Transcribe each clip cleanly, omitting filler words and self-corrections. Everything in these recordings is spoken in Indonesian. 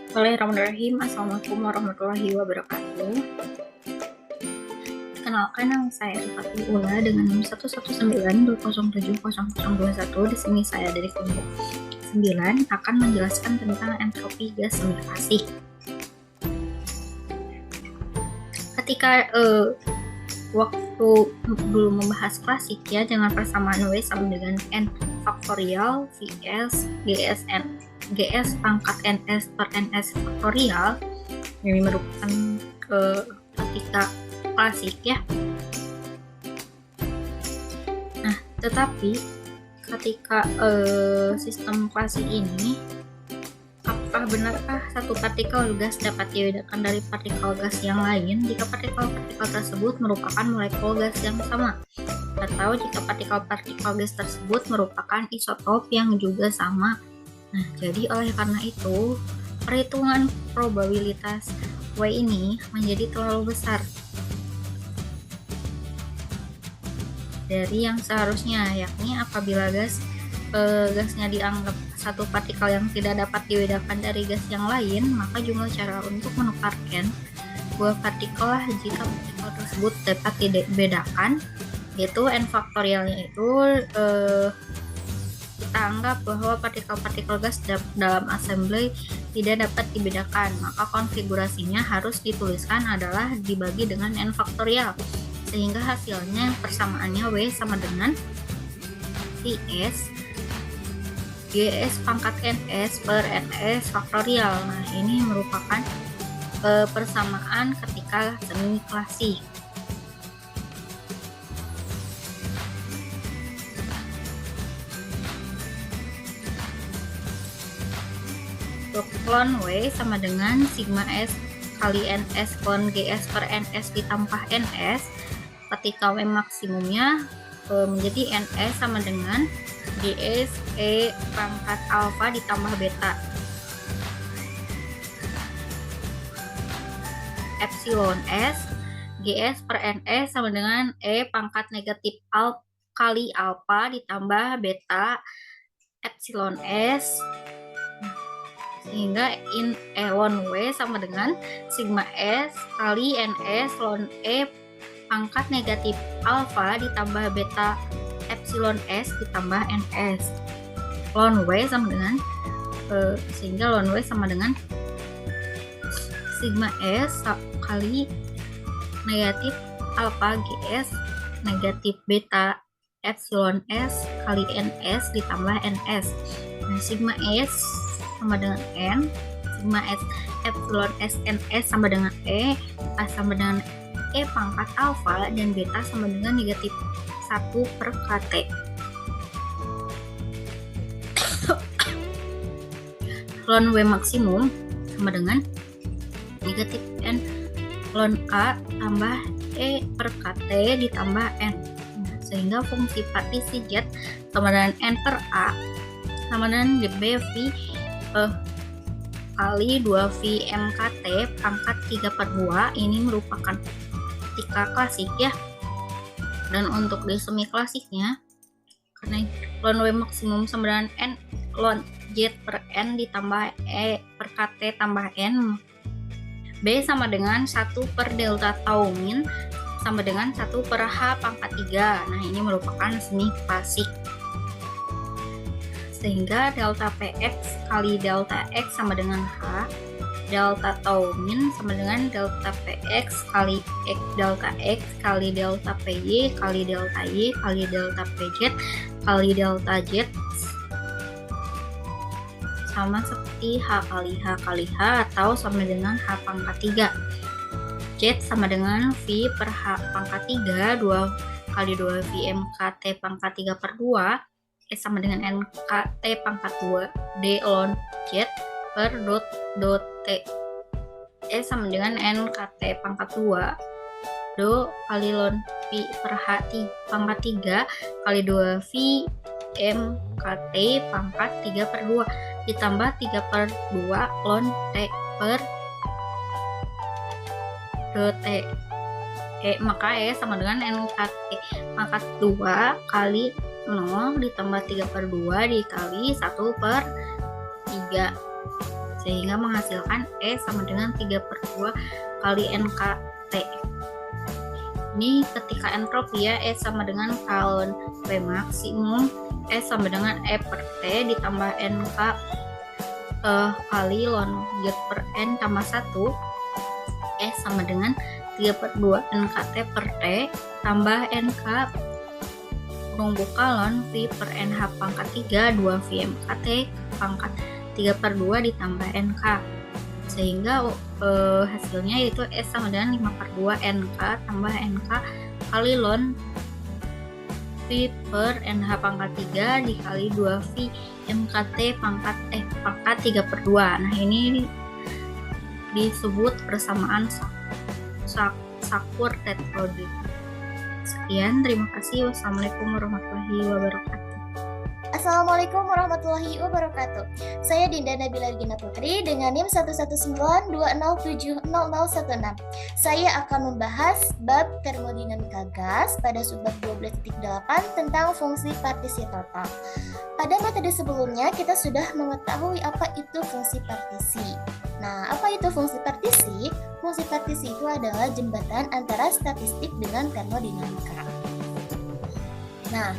Bismillahirrahmanirrahim. Assalamualaikum warahmatullahi wabarakatuh. Kenalkan, nama saya Rifatul Ula dengan nomor 11920700021. Di sini saya dari kelompok 9 akan menjelaskan tentang entropi gas semi klasik. Ketika waktu dulu membahas klasik ya, dengan persamaan W sama dengan N faktorial VS GS pangkat NS per NS faktorial, ini merupakan ketika klasik ya. Nah, tetapi ketika sistem klasik ini, apakah benarkah satu partikel gas dapat dibedakan dari partikel gas yang lain jika partikel-partikel tersebut merupakan molekul gas yang sama, atau jika partikel-partikel gas tersebut merupakan isotop yang juga sama? Nah, jadi oleh karena itu, perhitungan probabilitas W ini menjadi terlalu besar dari yang seharusnya, yakni apabila gasnya dianggap satu partikel yang tidak dapat dibedakan dari gas yang lain, maka jumlah cara untuk menukarkan dua partikel lah jika partikel tersebut dapat dibedakan, yaitu N faktorialnya itu kita anggap bahwa partikel-partikel gas dalam assembly tidak dapat dibedakan, maka konfigurasinya harus dituliskan adalah dibagi dengan N faktorial, sehingga hasilnya persamaannya W sama dengan VS GS pangkat NS per NS faktorial. Nah, ini merupakan persamaan ketika semi klasik. Ln W sama dengan sigma S kali NS ln GS per NS ditambah NS, ketika W maksimumnya menjadi NS sama dengan GS E pangkat alfa ditambah beta epsilon S GS per NS sama dengan E pangkat negatif kali alfa ditambah beta epsilon S, sehingga ln W sama dengan sigma S kali NS ln E pangkat negatif alfa ditambah beta epsilon S ditambah NS. Ln W sama dengan sehingga ln W sama dengan sigma S kali negatif alfa GS negatif beta epsilon S kali NS ditambah NS. Nah, sigma S sama dengan N, sigma S epsilon SNS sama dengan E, A sama dengan E pangkat alfa, dan beta sama dengan negatif 1 per KT. Ln W maksimum sama dengan negatif N ln A tambah E per KT ditambah N. Nah, sehingga fungsi partisi Z sama dengan N per A sama dengan DB V kali 2V MKT pangkat 3/2. Ini merupakan ketika klasik ya. Dan untuk di semi klasiknya, karena ln W maksimum sama dengan N ln Z per N ditambah E per KT tambah N, B sama dengan 1 per delta tau min sama dengan 1 per H pangkat 3. Nah, ini merupakan semi klasik, sehingga delta PX kali delta X sama dengan H, delta tau min sama dengan delta PX kali X delta X kali delta PY kali delta Y kali delta PZ kali delta Z, sama seperti H kali H atau sama dengan H pangkat 3. Z sama dengan V per H pangkat 3, 2 kali 2 V MKT pangkat 3/2, E sama dengan NKT pangkat 2 D ln Z per dot T, E sama dengan NKT pangkat 2 Do kali ln V per H pangkat 3 kali 2 V MKT pangkat 3/2 ditambah 3/2 ln T per dot T, maka E sama dengan NKT pangkat 2 kali 0 ditambah 3/2 dikali 1/3, sehingga menghasilkan E sama dengan 3/2 kali NKT. Ini ketika entropi ya, E sama dengan kalon P maksimum, E sama dengan E per T ditambah NK kali ln per N tambah 1, E sama dengan 3/2 NKT per T tambah NK kurung buka ln V per NH pangkat 3 2 VMKT pangkat 3/2 ditambah NK, sehingga hasilnya yaitu S sama dengan 5/2 NK tambah NK kali ln V per NH pangkat 3 dikali 2 V MKT pangkat 3/2. Nah, ini disebut persamaan Sakur tetrode. Sekian, terima kasih. Wassalamualaikum warahmatullahi wabarakatuh. Assalamualaikum warahmatullahi wabarakatuh. Saya Dinda Nabila Regina Putri dengan NIM 11920700016. Saya akan membahas bab termodinamika gas pada subbab 12.8 tentang fungsi partisi total. Pada metode sebelumnya kita sudah mengetahui apa itu fungsi partisi. Nah, apa itu fungsi partisi? Fungsi partisi itu adalah jembatan antara statistik dengan termodinamika. Nah,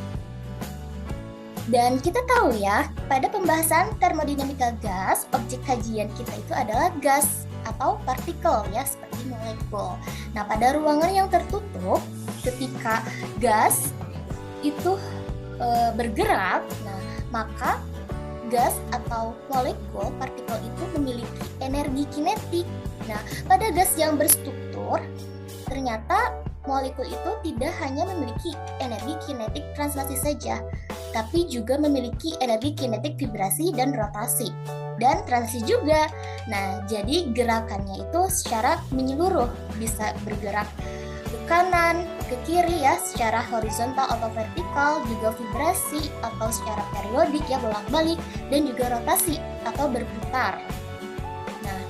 dan kita tahu ya, pada pembahasan termodinamika gas, objek kajian kita itu adalah gas atau partikel ya, seperti molekul. Nah, pada ruangan yang tertutup, ketika gas itu bergerak, nah maka gas atau molekul partikel itu memiliki energi kinetik. Nah, pada gas yang berstruktur, ternyata molekul itu tidak hanya memiliki energi kinetik translasi saja, tapi juga memiliki energi kinetik vibrasi dan rotasi, dan transisi juga. Nah, jadi gerakannya itu secara menyeluruh, bisa bergerak ke kanan, ke kiri ya, secara horizontal atau vertikal, juga vibrasi atau secara periodik ya, bolak-balik, dan juga rotasi atau berputar. Nah,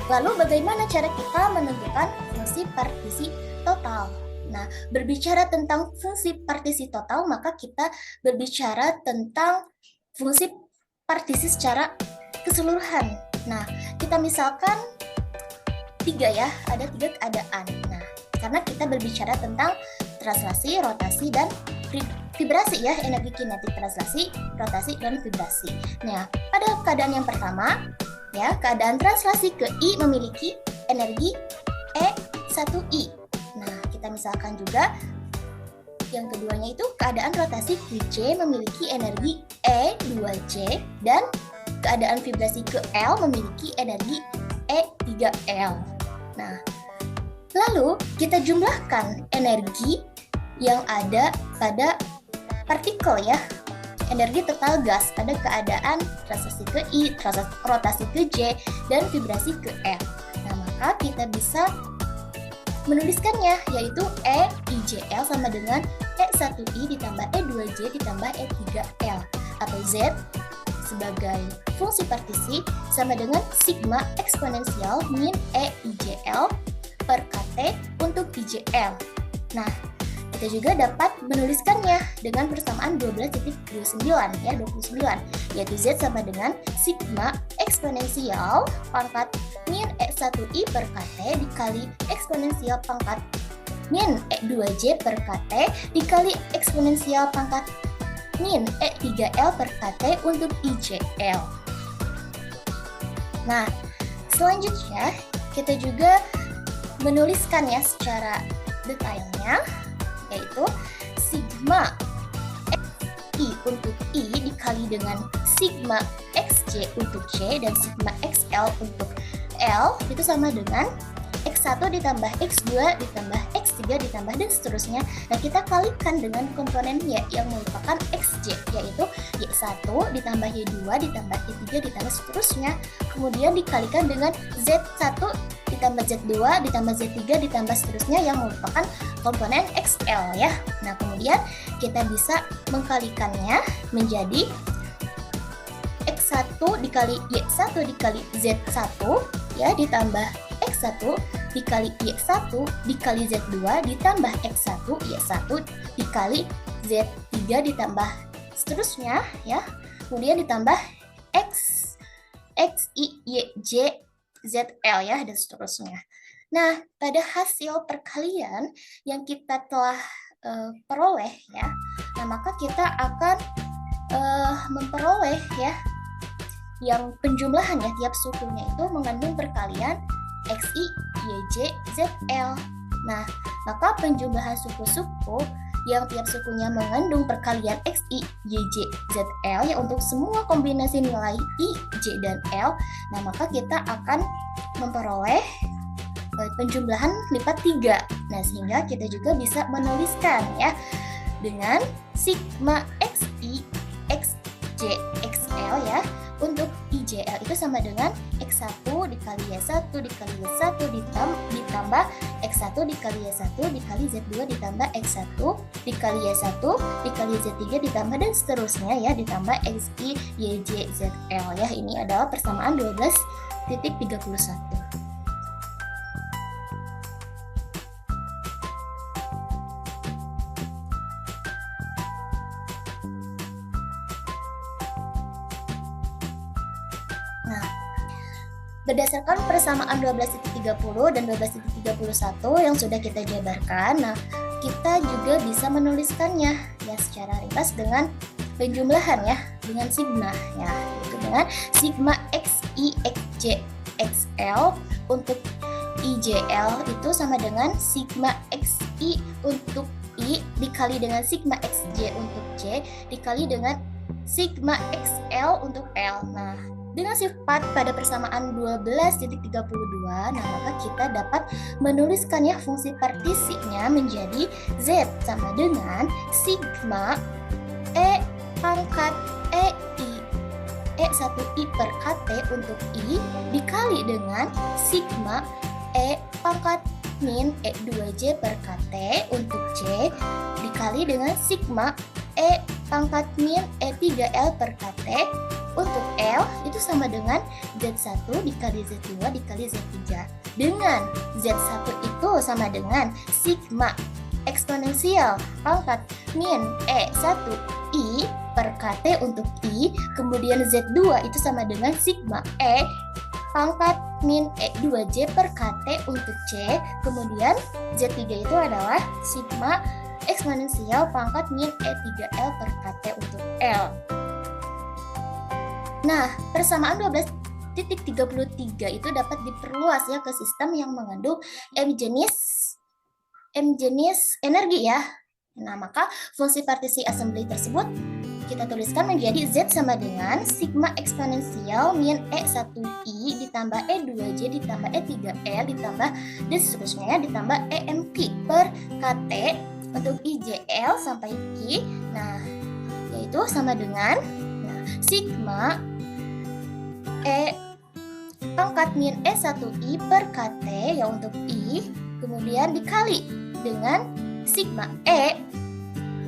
lalu bagaimana cara kita menentukan fungsi partisi total? Nah, berbicara tentang fungsi partisi total, maka kita berbicara tentang fungsi partisi secara keseluruhan. Nah, kita misalkan ada tiga keadaan. Nah, karena kita berbicara tentang translasi, rotasi, dan vibrasi ya, energi kinetik translasi, rotasi, dan vibrasi. Nah, pada keadaan yang pertama, ya, keadaan translasi ke I memiliki energi E1I. Nah, kita misalkan juga yang keduanya itu keadaan rotasi ke J memiliki energi E2J, dan keadaan vibrasi ke L memiliki energi E3L. Nah, lalu kita jumlahkan energi yang ada pada partikel ya, energi total gas pada keadaan translasi ke I, rotasi ke J, dan vibrasi ke L. Nah, maka kita bisa menuliskannya, yaitu E3L sama dengan E1I ditambah E2J ditambah E3L, atau Z sebagai fungsi partisi sama dengan sigma eksponensial min E3L per KT untuk IJL. Nah, kita juga dapat menuliskannya dengan persamaan 12.29 ya, 29, yaitu Z sama dengan sigma eksponensial pangkat min E1I per KT dikali eksponensial pangkat min E2J per KT dikali eksponensial pangkat min E3L per KT untuk IJL. Nah, selanjutnya kita juga menuliskannya secara detailnya, yaitu sigma XI untuk I dikali dengan sigma XJ untuk J dan sigma XL untuk L itu sama dengan X1 ditambah X2 ditambah X3 ditambah dan seterusnya. Nah, kita kalikan dengan komponen Y yang merupakan XJ, yaitu Y1 ditambah Y2 ditambah Y3 ditambah seterusnya. Kemudian dikalikan dengan Z1 ditambah Z2 ditambah Z3 ditambah seterusnya yang merupakan komponen XL ya. Nah, kemudian kita bisa mengkalikannya menjadi X1 dikali Y1 dikali Z1 ya ditambah X1 dikali Y1 dikali Z2 ditambah X1 Y1 dikali Z3 ditambah seterusnya ya. Kemudian ditambah X, Y, Z, ZL ya, dan seterusnya. Nah, pada hasil perkalian yang kita telah peroleh ya, nah maka kita akan memperoleh ya yang penjumlahan ya tiap sukunya itu mengandung perkalian XI, YJ, ZL. Nah, maka penjumlahan suku-suku yang tiap sukunya mengandung perkalian XI, YJ, ZL ya untuk semua kombinasi nilai I, J, dan L, nah maka kita akan memperoleh penjumlahan lipat 3. Nah, sehingga kita juga bisa menuliskan ya dengan sigma XI, XJ, XL ya. Untuk IJL itu sama dengan X1 dikali Y1 dikali Y1 ditambah X1 dikali Y1 dikali Z2 ditambah X1 dikali Y1 dikali Z3 ditambah dan seterusnya ya, ditambah XI, YJ, ZL ya. Ini adalah persamaan 12.31. Berdasarkan persamaan 12.30 dan 12.31 yang sudah kita jabarkan, nah kita juga bisa menuliskannya ya secara ringkas dengan penjumlahan ya, dengan sigma ya, yaitu dengan sigma XI, XJ, XL untuk IJL itu sama dengan sigma XI untuk I dikali dengan sigma XJ untuk J dikali dengan sigma XL untuk L. Nah, dengan sifat pada persamaan 12.32, nah maka kita dapat menuliskannya fungsi partisinya menjadi Z sama dengan sigma E pangkat EI E1I per KT untuk I dikali dengan sigma E pangkat min E2J per KT untuk J dikali dengan sigma E pangkat min E3L per KT untuk L itu sama dengan Z1 dikali Z2 dikali Z3. Dengan Z1 itu sama dengan sigma eksponensial pangkat min E1I per KT untuk I. Kemudian Z2 itu sama dengan sigma E pangkat min E2J per KT untuk C. Kemudian Z3 itu adalah sigma eksponensial pangkat min E3L per KT untuk L. Nah, persamaan 12.33 itu dapat diperluas ya ke sistem yang mengandung M jenis energi ya. Nah, maka fungsi partisi assembly tersebut kita tuliskan menjadi Z sama dengan sigma eksponensial min E1I ditambah E2J ditambah E3L ditambah dan seterusnya ditambah EMP per KT untuk IJL sampai Q. Nah, yaitu sama dengan sigma E pangkat min E1I per KT ya untuk I, kemudian dikali dengan sigma E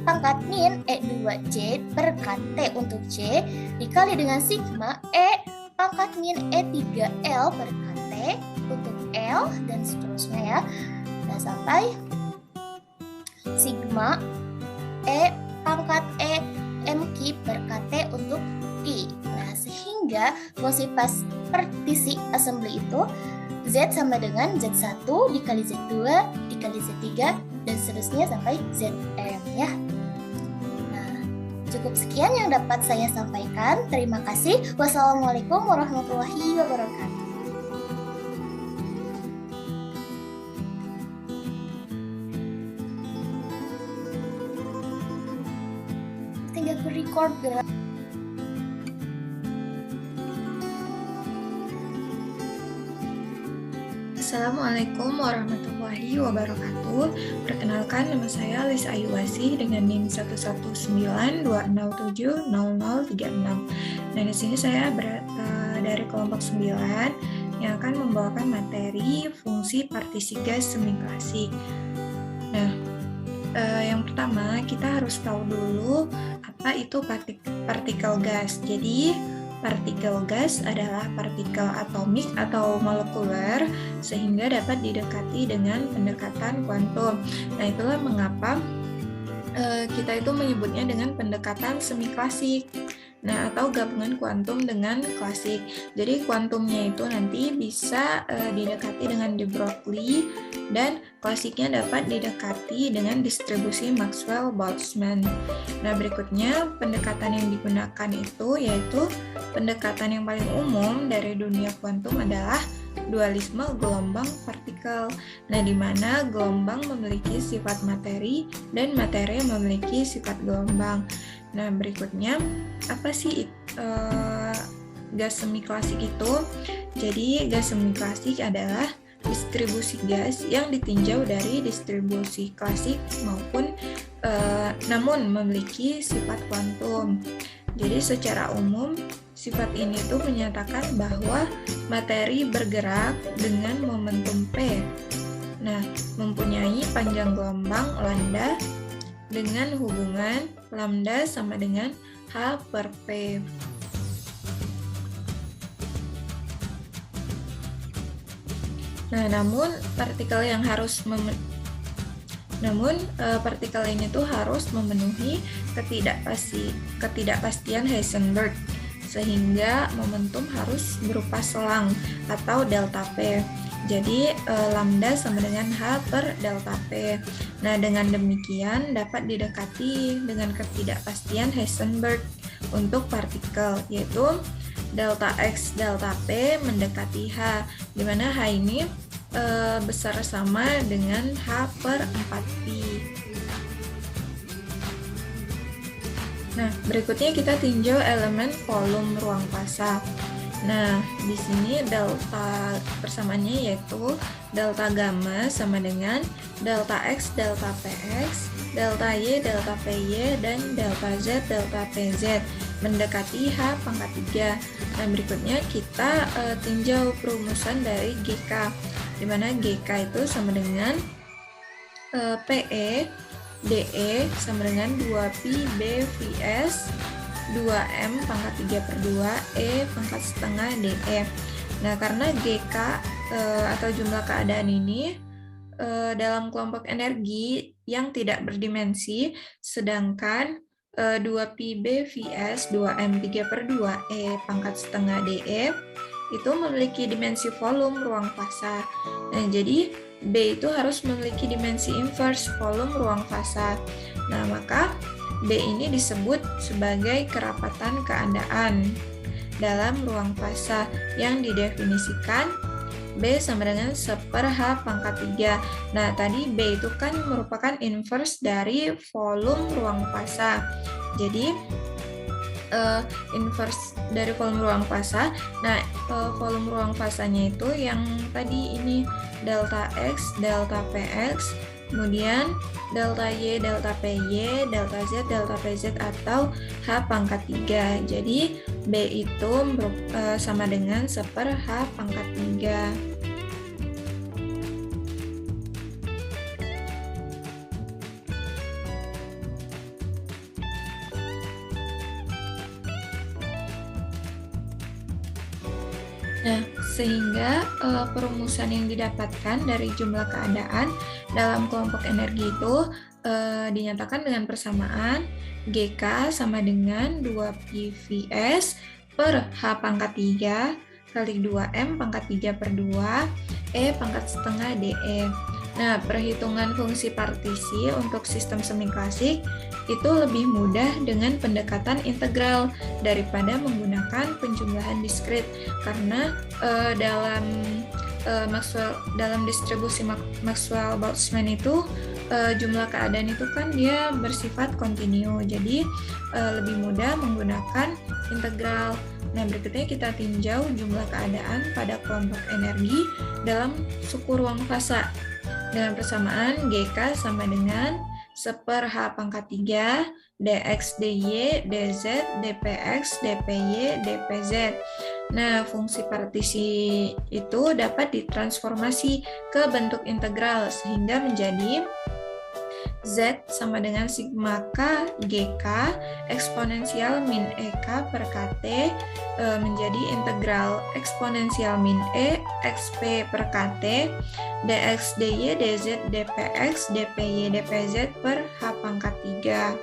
pangkat min E2J per KT untuk C dikali dengan sigma E pangkat min E3L per KT untuk L dan seterusnya ya. Nah, sampai sigma E pangkat E MQ per KT untuk I. Nah, sehingga fungsi partisi assembly itu Z sama dengan Z1 dikali Z2 dikali Z3 dan seterusnya sampai Zm ya. Nah, cukup sekian yang dapat saya sampaikan. Terima kasih. Wassalamualaikum warahmatullahi wabarakatuh. Tinggal record gerak. Assalamualaikum warahmatullahi wabarakatuh. Perkenalkan, nama saya Lis Ayuwasi dengan NIM 11920700036. Nah, di sini saya dari kelompok 9 yang akan membawakan materi fungsi partisi gas semi klasik. Nah, yang pertama kita harus tahu dulu apa itu partikel gas. Jadi partikel gas adalah partikel atomik atau molekuler sehingga dapat didekati dengan pendekatan kuantum. Nah, itulah mengapa kita itu menyebutnya dengan pendekatan semi klasik. Nah, atau gabungan kuantum dengan klasik. Jadi kuantumnya itu nanti bisa didekati dengan de Broglie dan klasiknya dapat didekati dengan distribusi Maxwell-Boltzmann. Nah, berikutnya pendekatan yang digunakan itu yaitu pendekatan yang paling umum dari dunia kuantum adalah dualisme gelombang partikel. Nah, di mana gelombang memiliki sifat materi dan materi memiliki sifat gelombang. Nah, berikutnya apa sih gas semi klasik itu? Jadi, gas semi klasik adalah distribusi gas yang ditinjau dari distribusi klasik maupun namun memiliki sifat kuantum. Jadi, secara umum sifat ini tuh menyatakan bahwa materi bergerak dengan momentum P. Nah, mempunyai panjang gelombang lambda dengan hubungan lambda sama dengan H per P. Nah, namun partikel ini tuh harus memenuhi ketidakpastian Heisenberg, sehingga momentum harus berupa selang atau delta P. Jadi lambda sama dengan H per delta P. Nah, dengan demikian dapat didekati dengan ketidakpastian Heisenberg untuk partikel, yaitu delta X delta P mendekati H, di mana H ini besar sama dengan H per 4pi. Nah, berikutnya kita tinjau elemen volume ruang fasa. Nah, di sini delta persamaannya yaitu delta gamma sama dengan delta X delta Px, delta Y delta Py, dan delta Z delta Pz mendekati H pangkat 3. Nah, berikutnya kita tinjau perumusan dari GK, di mana GK itu sama dengan PE DE sama dengan 2pi B Vs 2M pangkat 3 per 2 E pangkat setengah DE. Nah, karena GK atau jumlah keadaan ini dalam kelompok energi yang tidak berdimensi, sedangkan 2pi B Vs 2M 3 per 2 E pangkat setengah DE itu memiliki dimensi volume ruang fasa. Nah, jadi B itu harus memiliki dimensi inverse volume ruang fasa. Nah, maka B ini disebut sebagai kerapatan keadaan dalam ruang fasa yang didefinisikan B sama dengan 1/H pangkat 3. Nah, tadi B itu kan merupakan inverse dari volume ruang fasa. Jadi, inverse dari volume ruang fasa. Nah, volume ruang fasanya itu yang tadi ini delta X, delta Px, kemudian delta Y, delta Py, delta Z, delta Pz atau H pangkat 3. Jadi B itu sama dengan 1/H pangkat 3. Nah, sehingga perumusan yang didapatkan dari jumlah keadaan dalam kelompok energi itu dinyatakan dengan persamaan GK sama dengan 2pi Vs per H pangkat 3 kali 2M pangkat 3 per 2 E pangkat setengah DE. Nah, perhitungan fungsi partisi untuk sistem semi klasik itu lebih mudah dengan pendekatan integral daripada menggunakan penjumlahan diskrit, karena dalam distribusi Maxwell-Boltzmann itu jumlah keadaan itu kan dia bersifat kontinu, jadi lebih mudah menggunakan integral. Nah, berikutnya kita tinjau jumlah keadaan pada kelompok energi dalam suku ruang fasa dengan persamaan GK sama dengan 1/H pangkat 3 dx dy dz dpx dpy dpz. Nah, fungsi partisi itu dapat ditransformasi ke bentuk integral sehingga menjadi Z sama dengan sigma K GK eksponensial min EK per KT menjadi integral eksponensial min E XP per KT dx dy dz dpx dpy dpz per H pangkat 3.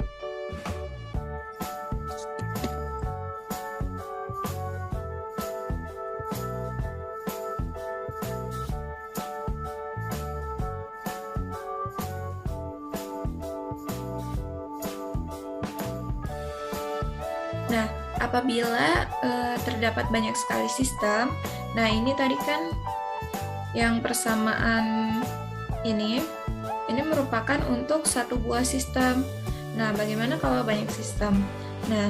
Nah, apabila terdapat banyak sekali sistem, nah ini tadi kan yang persamaan ini merupakan untuk satu buah sistem. Nah, bagaimana kalau banyak sistem? Nah,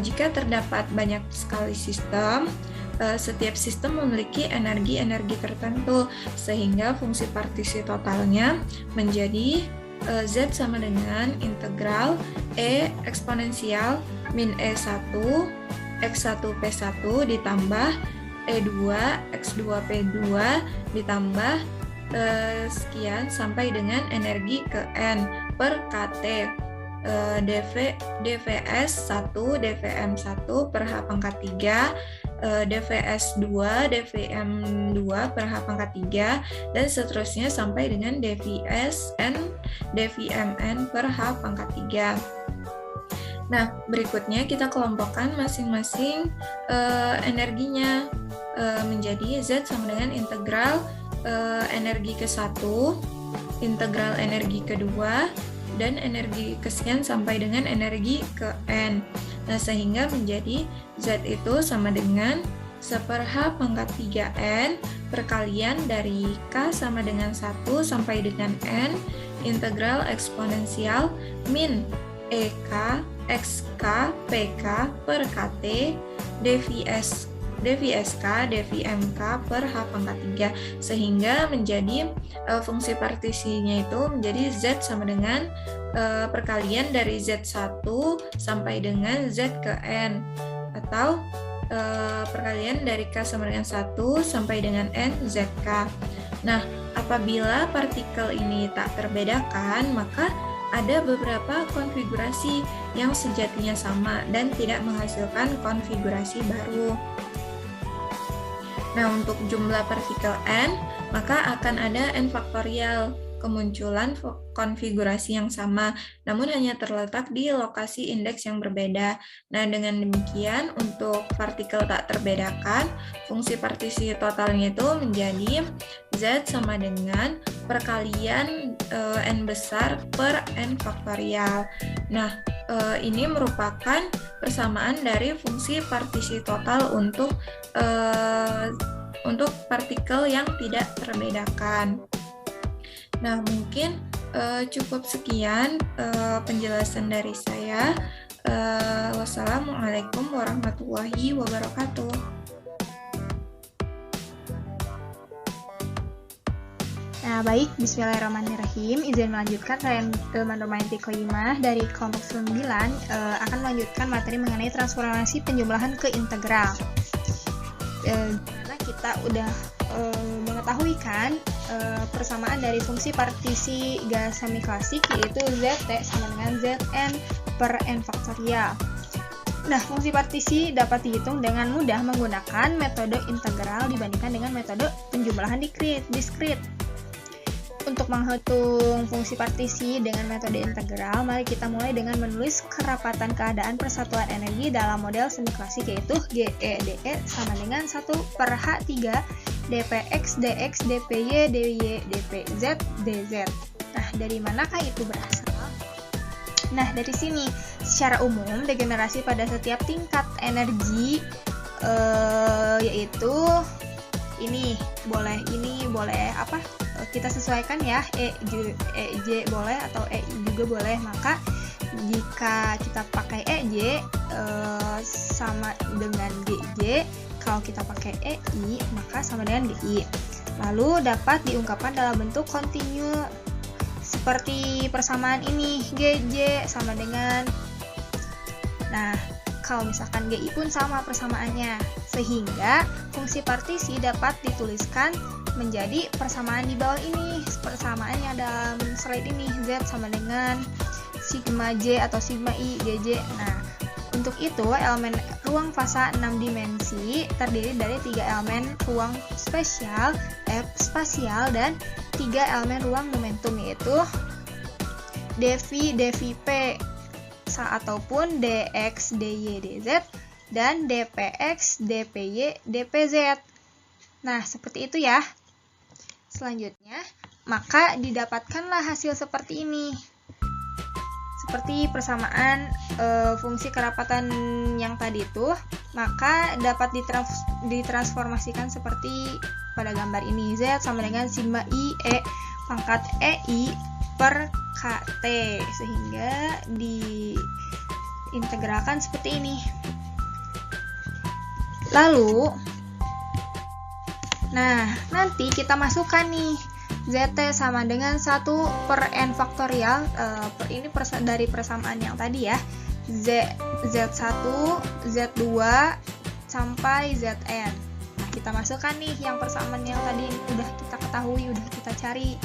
jika terdapat banyak sekali sistem, setiap sistem memiliki energi-energi tertentu, sehingga fungsi partisi totalnya menjadi Z sama dengan integral E eksponensial min E1 X1 P1 ditambah E2 X2 P2 ditambah sekian sampai dengan energi ke N per KT dvs 1 dvm 1 per H pangkat 3 dvs 2 dvm 2 per H pangkat 3 dan seterusnya sampai dengan dvs n dvm n per H pangkat 3. Nah, berikutnya kita kelompokkan masing-masing energinya menjadi Z sama dengan integral energi ke-1, integral energi ke-2, dan energi kesekian sampai dengan energi ke N. Nah, sehingga menjadi Z itu sama dengan 1 per H pangkat 3N perkalian dari K sama dengan 1 sampai dengan N integral eksponensial min EK XK PK per KT dvsk dvmk per H pangkat 3 sehingga menjadi fungsi partisinya itu menjadi Z sama dengan perkalian dari Z1 sampai dengan Z ke N atau perkalian dari K sama dengan 1 sampai dengan N ZK. Nah, apabila partikel ini tak terbedakan, maka ada beberapa konfigurasi yang sejatinya sama dan tidak menghasilkan konfigurasi baru. Nah, untuk jumlah partikel N, maka akan ada N faktorial kemunculan konfigurasi yang sama, namun hanya terletak di lokasi indeks yang berbeda. Nah, dengan demikian, untuk partikel tak terbedakan, fungsi partisi totalnya itu menjadi Z sama dengan perkalian N besar per N faktorial. Nah, ini merupakan persamaan dari fungsi partisi total untuk partikel yang tidak terbedakan. Nah, mungkin cukup sekian penjelasan dari saya. Wassalamualaikum warahmatullahi wabarakatuh. Nah, baik, bismillahirrahmanirrahim. Izin melanjutkan, saya Ilman Romanti Qoyimah dari kelompok 9 akan melanjutkan materi mengenai transformasi penjumlahan ke integral. Karena kita udah mengetahui kan persamaan dari fungsi partisi gas semi klasik, yaitu Zt sama dengan Zn per N faktorial. Nah, fungsi partisi dapat dihitung dengan mudah menggunakan metode integral dibandingkan dengan metode penjumlahan diskrit. Untuk menghitung fungsi partisi dengan metode integral, mari kita mulai dengan menulis kerapatan keadaan persatuan energi dalam model semi klasik, yaitu GE/dE sama dengan 1 per H3 dpx dx dpy dy dpz dz. Nah, dari manakah itu berasal? Nah, dari sini secara umum degenerasi pada setiap tingkat energi yaitu ini boleh apa? Kita sesuaikan ya, EJ boleh atau EI juga boleh. Maka jika kita pakai EJ sama dengan GJ, kalau kita pakai EI maka sama dengan GI. Lalu dapat diungkapkan dalam bentuk kontinu seperti persamaan ini, GJ sama dengan, nah kalau misalkan GI pun sama persamaannya, sehingga fungsi partisi dapat dituliskan menjadi persamaan di bawah ini, persamaan yang dalam slide ini, Z sama dengan sigma J atau sigma I GJ. Nah, untuk itu elemen ruang fasa 6 dimensi terdiri dari 3 elemen ruang spasial dan 3 elemen ruang momentum, yaitu dV dVp ataupun dx dy dz dan dpx dpy dpz. Nah, seperti itu ya. Selanjutnya, maka didapatkanlah hasil seperti ini. seperti persamaan fungsi kerapatan yang tadi itu, maka dapat ditransformasikan seperti pada gambar ini. Z sama dengan sigma I E pangkat EI per KT, sehingga diintegralkan seperti ini. Lalu, nah nanti kita masukkan nih ZT sama dengan 1 per N faktorial, ini dari persamaan yang tadi ya, Z1, Z2, sampai Zn. Nah, kita masukkan nih yang persamaan yang tadi udah kita ketahui, udah kita cari.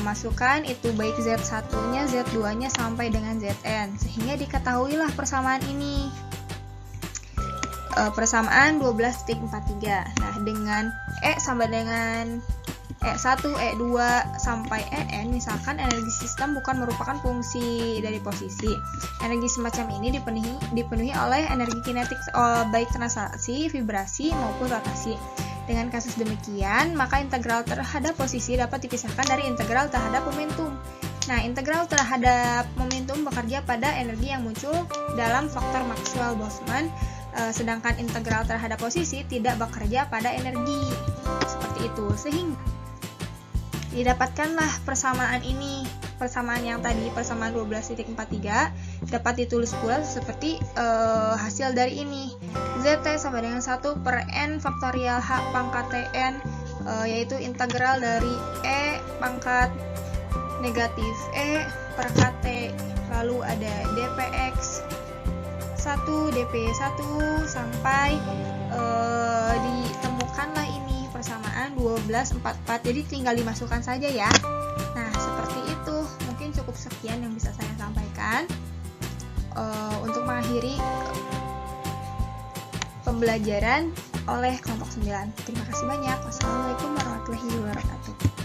Masukkan itu baik Z1-nya, Z2-nya, sampai dengan Zn, sehingga diketahuilah persamaan ini. Persamaan 12.43. Nah, dengan E sama dengan E1, E2, sampai En, misalkan energi sistem bukan merupakan fungsi dari posisi. Energi semacam ini dipenuhi oleh energi kinetik baik translasi, vibrasi, maupun rotasi. Dengan kasus demikian, maka integral terhadap posisi dapat dipisahkan dari integral terhadap momentum. Nah, integral terhadap momentum bekerja pada energi yang muncul dalam faktor Maxwell-Boltzmann, sedangkan integral terhadap posisi tidak bekerja pada energi. Seperti itu, sehingga didapatkanlah persamaan ini. Persamaan yang tadi, persamaan 12.43, dapat ditulis pula seperti hasil dari ini. ZT sama dengan 1 per N faktorial H pangkat Tn, yaitu integral dari E pangkat negatif E per KT. Lalu ada dpx 1, dp1, sampai ditemukanlah ini persamaan 12.44. Jadi tinggal dimasukkan saja ya. Nah, seperti itu. Mungkin cukup sekian yang bisa saya sampaikan untuk mengakhiri pembelajaran oleh kelompok 9. Terima kasih banyak. Wassalamualaikum warahmatullahi wabarakatuh.